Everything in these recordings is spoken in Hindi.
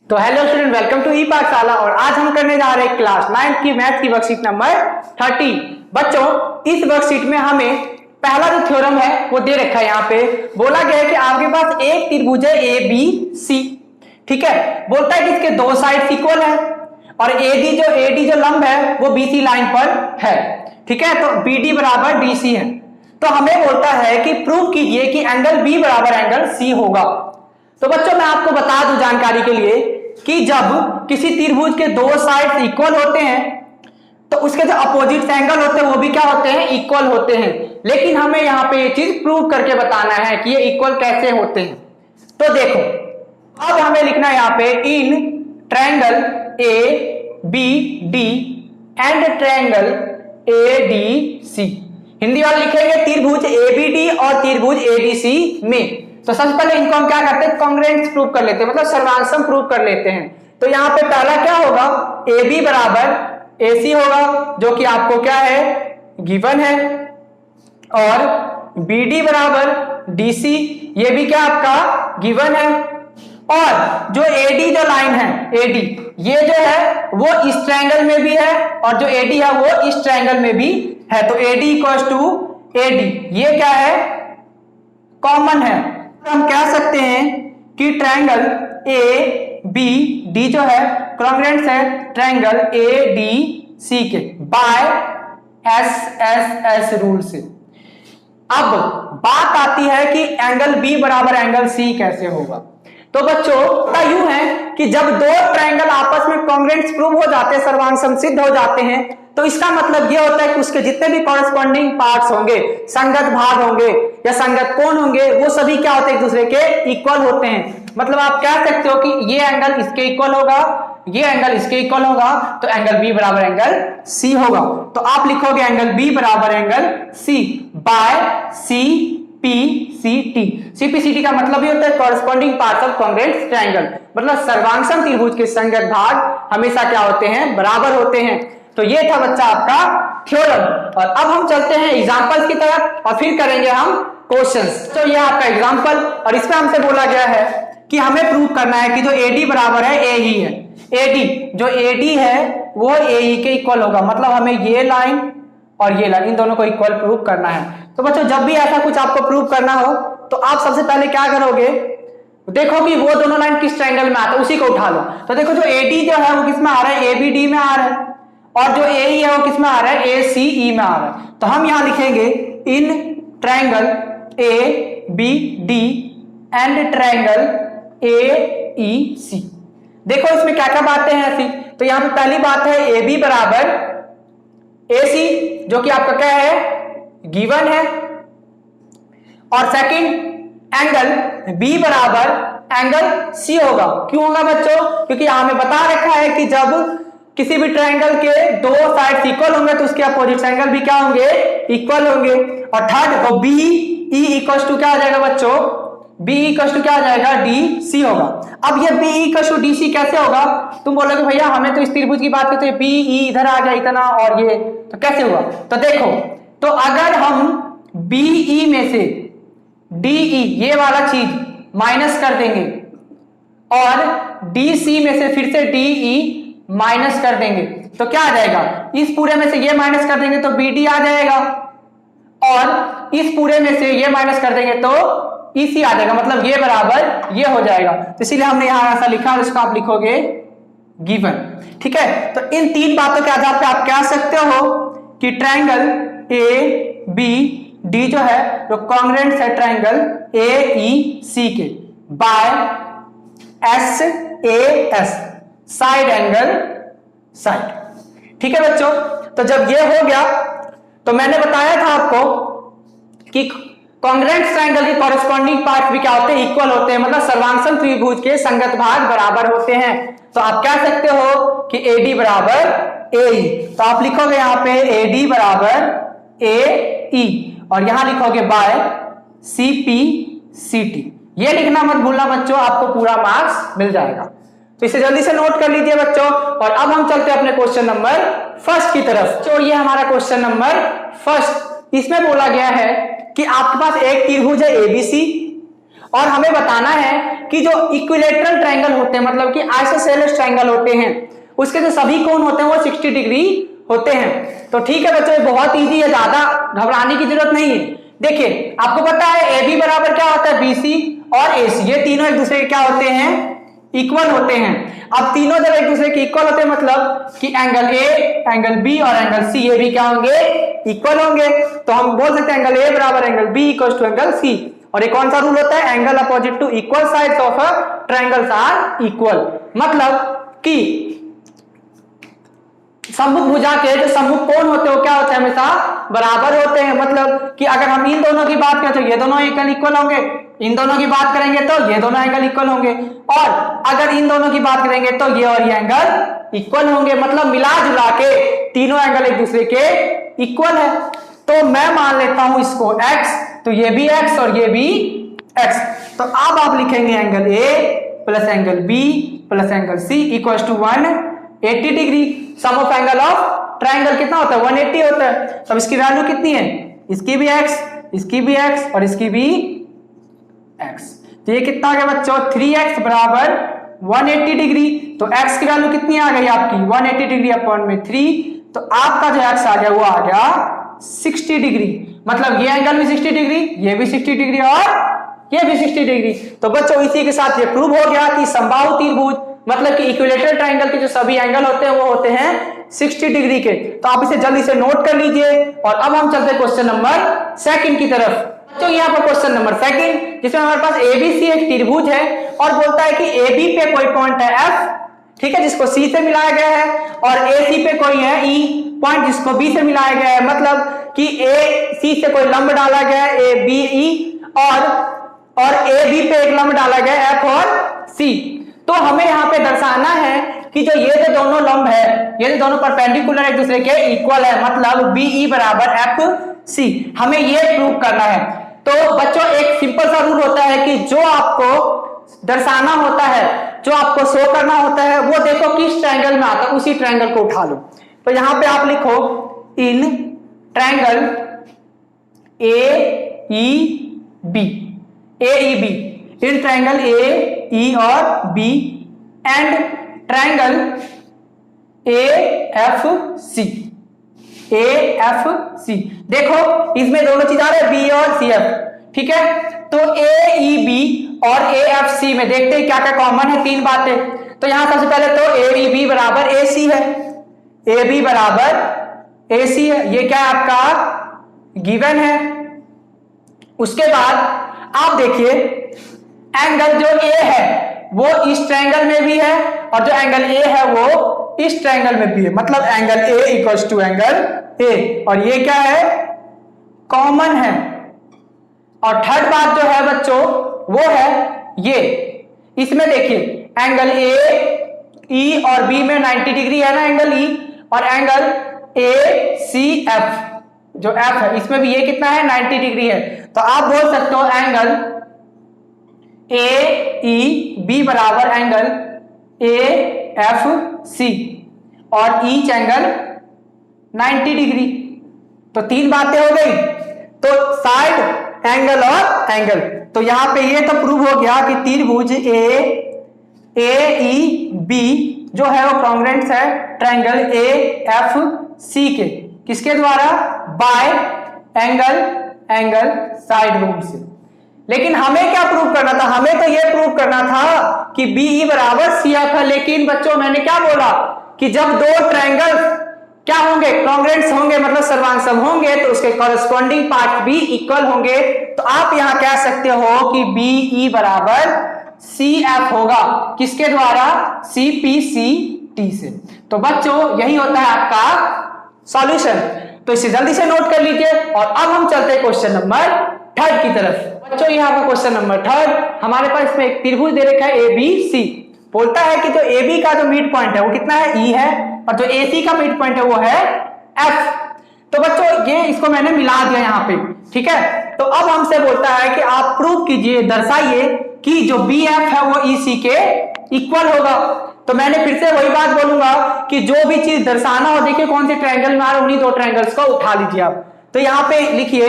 तो हेलो स्टूडेंट, वेलकम टू ई पाठशाला। और आज हम करने जा रहे हैं क्लास 9 की मैथ की वर्कशीट नंबर 30। बच्चों, इस वर्कशीट में हमें पहला जो थ्योरम है वो दे रखा है। यहाँ पे बोला गया है कि आपके पास एक त्रिभुज है ए बी सी, ठीक है। बोलता है कि इसके दो साइड इक्वल है और एडी जो लंब है वो बीसी लाइन पर है, ठीक है। तो बीडी बराबर डीसी है। तो हमें बोलता है कि प्रूव कीजिए कि एंगल बी बराबर एंगल सी होगा। तो बच्चों, मैं आपको बता दूं जानकारी के लिए कि जब किसी त्रिभुज के दो साइड इक्वल होते हैं तो उसके जो अपोजिट एंगल होते हैं वो भी क्या होते हैं, इक्वल होते हैं। लेकिन हमें यहाँ पे ये चीज प्रूव करके बताना है कि ये इक्वल कैसे होते हैं। तो देखो, अब हमें लिखना है यहाँ पे in triangle A B D and triangle A D C. Hindi वाले लिखेंगे त्रिभुज एबीडी और त्रिभुज एडीसी में। तो सबसे पहले इनको हम क्या करते हैं, कॉन्ग्रुएंस प्रूव कर लेते हैं, मतलब सर्वांशम प्रूव कर लेते हैं। तो यहाँ पे पहला क्या होगा, ए बी बराबर ए सी होगा, जो कि आपको क्या है, गिवन है। और बी डी बराबर डी सी, ये भी क्या आपका गिवन है। और जो एडी जो लाइन है, एडी ये जो है वो इस ट्रायंगल में भी है और जो एडी है वो इस ट्रायंगल में भी है। तो एडी इक्वल्स टू एडी, ये क्या है, कॉमन है। हम कह सकते हैं कि ट्रायंगल ए बी डी जो है कॉन्ग्रुएंट है ट्रायंगल ए डी सी के by S S S rule से। अब बात आती है कि एंगल बी बराबर एंगल सी कैसे होगा। तो बच्चों, यूं है कि जब दो ट्रायंगल आपस में कॉन्ग्रुएंट प्रूव हो जाते हैं, सर्वांशम सिद्ध हो जाते हैं, तो इसका मतलब यह होता है कि उसके जितने भी कॉरेस्पॉन्डिंग पार्ट्स होंगे, संगत भाग होंगे या संगत कोण होंगे, वो सभी क्या होते हैं, एक दूसरे के इक्वल होते हैं। मतलब आप कह सकते हो कि ये एंगल इसके इक्वल होगा, ये एंगल इसके इक्वल होगा, तो एंगल बी बराबर एंगल सी होगा। तो आप लिखोगे एंगल बी बराबर angle C by C P C T. CPCT का मतलब ये होता है corresponding parts of congruent triangle, मतलब सर्वांशम त्रिभुज के संगत भाग हमेशा क्या होते हैं, बराबर होते हैं। तो ये था बच्चा आपका थ्योरम। और अब हम चलते हैं एग्जांपल्स की तरफ और फिर करेंगे हम क्वेश्चंस। तो ये आपका एग्जांपल, और इसमें हमसे बोला गया है कि हमें प्रूव करना है कि जो एडी बराबर है ए ही है। एडी जो एडी है वो ए ही के इक्वल होगा, मतलब हमें ये लाइन और ये लाइन इन दोनों को इक्वल प्रूव करना है। तो बच्चों, जब भी ऐसा कुछ आपको प्रूव करना हो तो आप सबसे पहले क्या करोगे, देखो कि वो दोनों लाइन किस ट्रायंगल में आते हैं, उसी को उठा लो। तो देखो, जो एडी जो है वो किस में आ रहा है, एबीडी में आ रहा है, और जो ए है वो किस में आ रहा है, एसीई में आ रहा है। तो हम यहां लिखेंगे इन triangle A B D and triangle A E C. देखो इसमें क्या क्या बातें हैं ऐसी। तो यहां पे पहली बात है ए बी बराबर ए सी, जो कि आपका क्या है, गिवन है। और सेकंड एंगल बी बराबर एंगल सी होगा। क्यों होगा बच्चों, क्योंकि यहां में बता रखा है कि जब किसी भी ट्रायंगल के दो साइड्स इक्वल होंगे तो उसके अपोजिट एंगल भी क्या होंगे, इक्वल होंगे। और थर्ड, तो बी ई इक्वल्स टू क्या आ जाएगा बच्चों, बी इक्वल्स टू क्या आ जाएगा, डी सी होगा। अब ये B equals to D C कैसे होगा, तुम बोलोगे भैया हमें तो इस त्रिभुज की बात करते हैं, बी ई इधर आ गया इतना और ये, तो कैसे हुआ। तो देखो, तो अगर हम बी ई में से डी ई ये वाला चीज माइनस कर देंगे और डी सी में से फिर से डी ई माइनस कर देंगे तो क्या आ जाएगा, इस पूरे में से ये माइनस कर देंगे तो बी डी आ जाएगा, और इस पूरे में से ये माइनस कर देंगे तो इसी आ जाएगा, मतलब ये बराबर ये हो जाएगा। तो इसीलिए हमने यहां ऐसा लिखा है, इसको आप लिखोगे गिवन, ठीक है। तो इन तीन बातों के आधार पे आप कह सकते हो कि ट्रायंगल ए बी डी जो है वो कॉन्ग्रुएंट है ट्रायंगल ए ई सी के by S A S, side angle side, ठीक है बच्चों। तो जब ये हो गया तो मैंने बताया था आपको कि कॉन्ग्रुएंट ट्रायंगल के कॉरेस्पॉन्डिंग पार्ट भी क्या होते हैं, इक्वल होते हैं, मतलब सर्वांशम त्रिभुज के संगत भाग बराबर होते हैं। तो आप कह सकते हो कि एडी बराबर ए ई। तो आप लिखोगे यहां पे एडी बराबर ए ई और यहां लिखोगे by C P C T. ये लिखना मत भूलना बच्चों, आपको पूरा मार्क्स मिल जाएगा। तो इसे जल्दी से नोट कर लीजिए बच्चों। और अब हम चलते हैं अपने क्वेश्चन नंबर फर्स्ट की तरफ। तो ये हमारा क्वेश्चन नंबर फर्स्ट, इसमें बोला गया है कि आपके पास एक त्रिभुज है एबीसी और हमें बताना है कि जो इक्विलेटरल ट्रायंगल होते हैं, मतलब कि आइसोसेलेस ट्रायंगल होते हैं, उसके जो सभी कोण होते हैं वो 60 डिग्री होते हैं। तो ठीक है बच्चों, बहुत इजी है, ज्यादा घबराने की जरूरत नहीं है। देखिए आपको पता है ए बी बराबर क्या होता है, BC और AC, ये तीनों एक दूसरे के क्या होते हैं, इक्वल होते हैं। अब तीनों जब एक दूसरे के इक्वल होते हैं मतलब कि एंगल A, एंगल B और एंगल C ये भी क्या होंगे, इक्वल होंगे। तो हम बोल सकते हैं एंगल A बराबर angle B equal to angle C। और एक कौन सा रूल होता है, angle opposite to equal sides of a triangles are equal. मतलब कि सम्मुख भुजा के जो सम्मुख कोण होते हैं वो क्या होते हैं, हमेशा बराबर होते हैं। मतलब कि अगर हम इन दोनों की बात करें तो ये दोनों एंगल इक्वल होंगे, इन दोनों की बात करेंगे तो ये दोनों एंगल इक्वल होंगे, और अगर इन दोनों की बात करेंगे तो ये और ये एंगल इक्वल होंगे। मतलब मिला जुला के तीनों एंगल एक दूसरे के इक्वल है। तो मैं मान लेता हूं इसको x, तो ये भी x और ये भी x। तो अब आप लिखेंगे angle A plus angle B plus angle C equal to 180 degree. Sum of angle of triangle कितना होता है, 180 होता है। तो इसकी वैल्यू कितनी है, इसकी भी x, इसकी भी x और इसकी भी x। तो ये कितना आ गया बच्चों, 3x बराबर 180 डिग्री। तो x की वैल्यू कितनी आ गई आपकी, 180 डिग्री अपॉन में 3। तो आपका जो x आ गया वो आ गया 60 डिग्री। मतलब ये एंगल भी 60 डिग्री, ये भी 60 डिग्री और ये भी 60 डिग्री। तो बच्चों इसी के साथ ये प्रूव हो गया कि समबाहु त्रिभुज मतलब कि इक्विलेटरल ट्रायंगल के जो सभी एंगल होते हैं वो होते हैं 60 डिग्री के। तो आप इसे जल्दी से नोट कर लीजिए। और अब हम चलते हैं क्वेश्चन नंबर 2 की तरफ। बच्चों यहाँ पर क्वेश्चन नंबर 2 जिसमें हमारे पास ABC एक त्रिभुज है और बोलता है कि AB पे कोई पॉइंट है F, ठीक है, जिसको C से मिलाया गया है, और AC पे कोई है E पॉइंट जिसको B से मिलाया गया है। मतलब कि AC से कोई लंब डाला गया है ABE और AB पे एक लंब डाला गया है F और C। तो हमें यहाँ पे दर्शाना है कि जो ये जो दोनों लंब है, ये जो दोनों परपेंडिकुलर एक दूसरे के इक्वल है, मतलब BE बराबर FC। हमें ये प्रूव करना है। तो बच्चों एक सिंपल सा रूल होता है कि जो आपको दर्शाना होता है, जो आपको शो करना होता है, वो देखो किस ट्रायंगल में आता है उसी ट्रायंगल को उठा लो। तो यहां पे आप लिखो in triangle AEB, in triangle AE और B एंड ट्रायंगल AFC। देखो इसमें दोनों चीज आ रहे हैं B और CF, ठीक है। तो AEB और AFC में देखते हैं क्या क्या कॉमन है, 3 बातें। तो यहां सबसे पहले तो AEB बराबर AC है, AB बराबर AC है, ये क्या आपका गिवन है। उसके बाद आप देखिए एंगल जो A है वो इस ट्रायंगल में भी है और जो एंगल A है वो इस ट्रायंगल में भी है। मतलब angle A equals to angle A, और ये क्या है, कॉमन है। और थर्ड बात जो है बच्चों वो है ये, इसमें देखिए एंगल AE और B में 90 डिग्री है ना एंगल E, और एंगल ACF जो F है इसमें भी ये कितना है, 90 डिग्री है। तो आप बोल सकते हो एंगल AEB बराबर एंगल AFC और ईच एंगल 90 डिग्री। तो 3 बातें हो गई। तो साइड, एंगल और एंगल। तो यहां पे ये तो प्रूव हो गया कि त्रिभुज AEB जो है वो कॉन्ग्रुएंट है ट्रायंगल AFC के, किसके द्वारा, बाय एंगल साइड रूल से। लेकिन हमें क्या प्रूव करना था, हमें तो ये प्रूव करना था कि BE बराबर CF है। लेकिन बच्चों मैंने क्या बोला कि जब दो ट्रायंगल क्या होंगे, कॉन्ग्रुएंट्स होंगे, मतलब सर्वांसम होंगे, तो उसके कॉरेस्पॉन्डिंग पार्ट भी इक्वल होंगे। तो आप यहां कह सकते हो कि BE बराबर CF होगा, किसके द्वारा, CPCT से। तो बच्चों यही होता है आपका सॉल्यूशन। तो इसे जल्दी से नोट कर लीजिए। और अब हम चलते हैं क्वेश्चन नंबर 3 की तरफ। बच्चों यहाँ पर क्वेश्चन नंबर 3 हमारे पास इसमें एक त्रिभुज दे रखा है ABC। बोलता है कि जो AB का जो मिड पॉइंट है वो कितना है, E है, और जो AC का मिड पॉइंट है वो है F। तो बच्चों ये इसको मैंने मिला दिया यहाँ पे, ठीक है। तो अब हमसे बोलता है कि आप प्रूव कीजिए, दर्शाइए कि जो BF है वो EC के इक्वल होगा। तो मैंने फिर से वही बात बोलूंगा कि जो भी चीज दर्शाना हो, देखिए कौन से ट्रायंगल में आ रहा है, उन्हीं 2 ट्रायंगल्स को उठा लीजिए आप। तो यहाँ पे लिखिए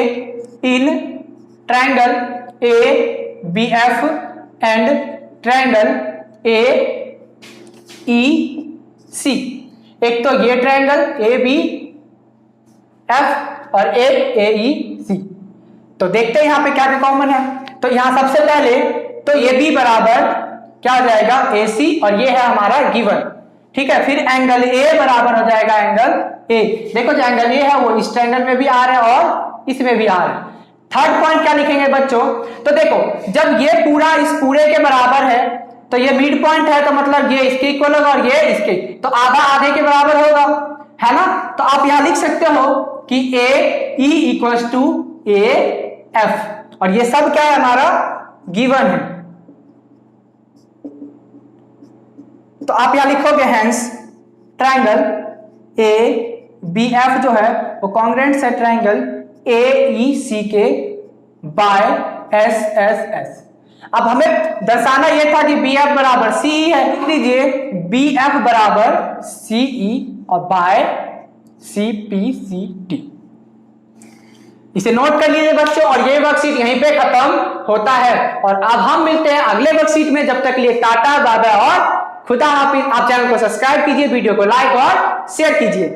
इन triangle B F and triangle A E C. एक तो ये ट्रायंगल ए बी एफ और एक ए ई सी। तो देखते हैं यहां पे क्या क्या कॉमन है। तो यहां सबसे पहले तो ये बी बराबर क्या हो जाएगा ए सी, और ये है हमारा गिवन, ठीक है। फिर एंगल ए बराबर हो जाएगा एंगल ए। देखो जो एंगल ए है वो इस ट्रायंगल में भी आ रहा है और इसमें भी आ रहा है। थर्ड पॉइंट क्या लिखेंगे बच्चों, तो देखो जब ये पूरा इस पूरे के बराबर है तो ये मिड पॉइंट है, तो मतलब ये इसके इक्वल होगा और ये इसके, तो आधा आधे के बराबर होगा, है ना। तो आप यहां लिख सकते हो कि A E equals to A F, और ये सब क्या है हमारा गिवन है। तो आप यहां लिखोगे hence triangle A B F जो है वो कॉन्ग्रुएंट है ट्रायंगल ए ई सी के बाय एस एस एस। अब हमें दर्शाना यह था कि बी एफ बराबर सी है, लिख लीजिए बी एफ बराबर सी ई और by C P C T. इसे नोट कर लीजिए बच्चों, और ये वर्कशीट यहीं पे खत्म होता है। और अब हम मिलते हैं अगले वर्कशीट में, जब तक के लिए टाटा बाय बाय और खुदा हाफिज। आप चैनल को सब्सक्राइब कीजिए, वीडियो को लाइक और शेयर कीजिए।